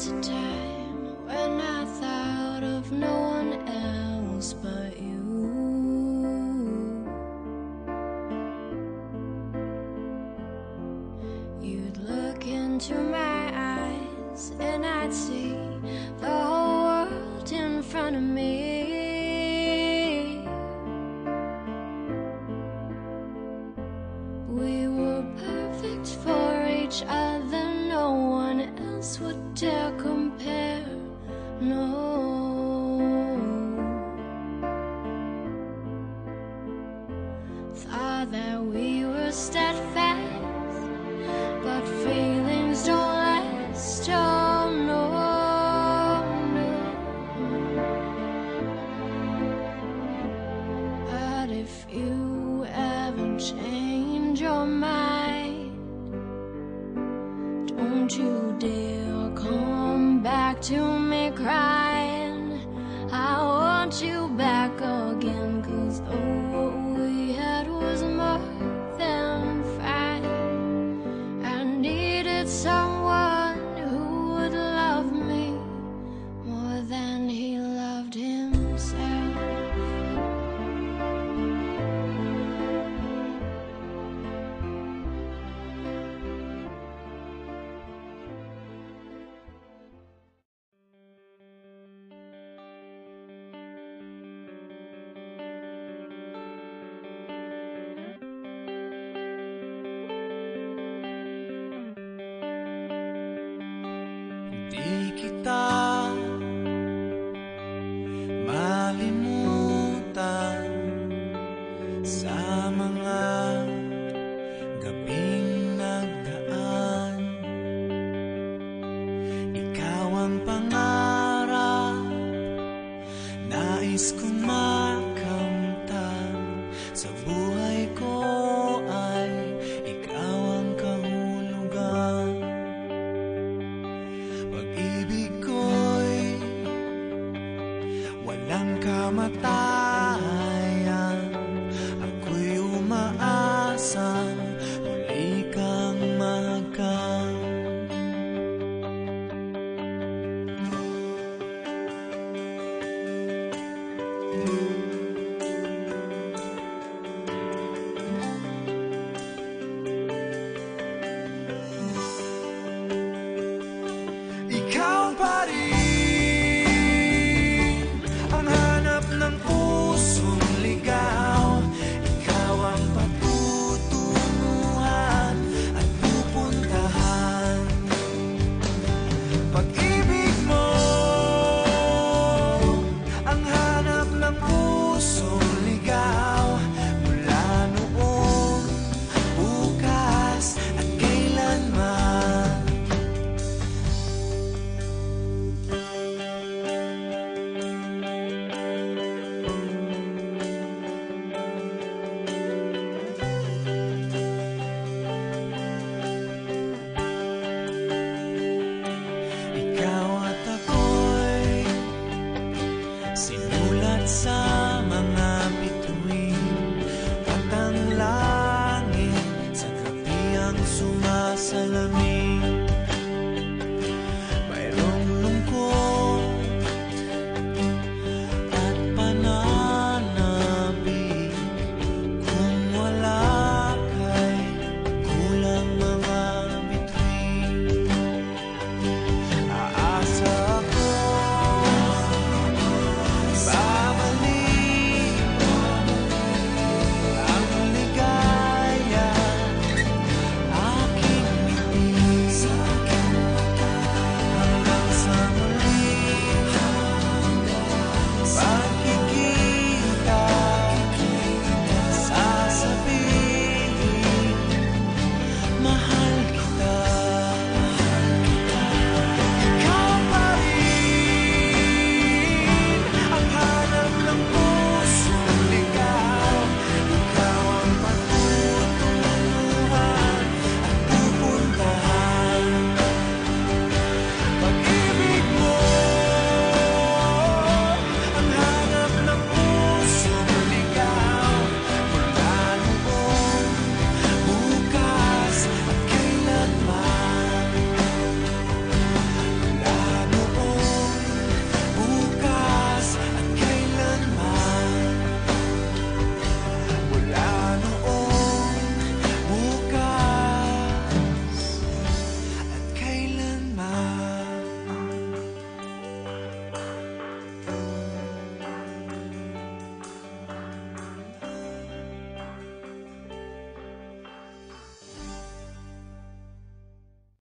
a time when I thought of no one else but you. You'd look into my eyes and I'd see the whole world in front of me. We were perfect for each other, no one else would dare compare, no. Thought that we were steadfast, but feelings don't last, oh no, no. But if you ever change your mind, don't you dare come back to me crying. I want you back again, 'cause what we had was more than fine. I needed someone who would love me more than he loved himself. Di kita malimutan sa mga gabing nagdaan. Ikaw ang pangarap, nais kong makamtan. Sa buhay ko ay ikaw ang kahulugan. Pag-ibig ko'y walang kamatayan. Ako'y umaasang muli kang mahagkan.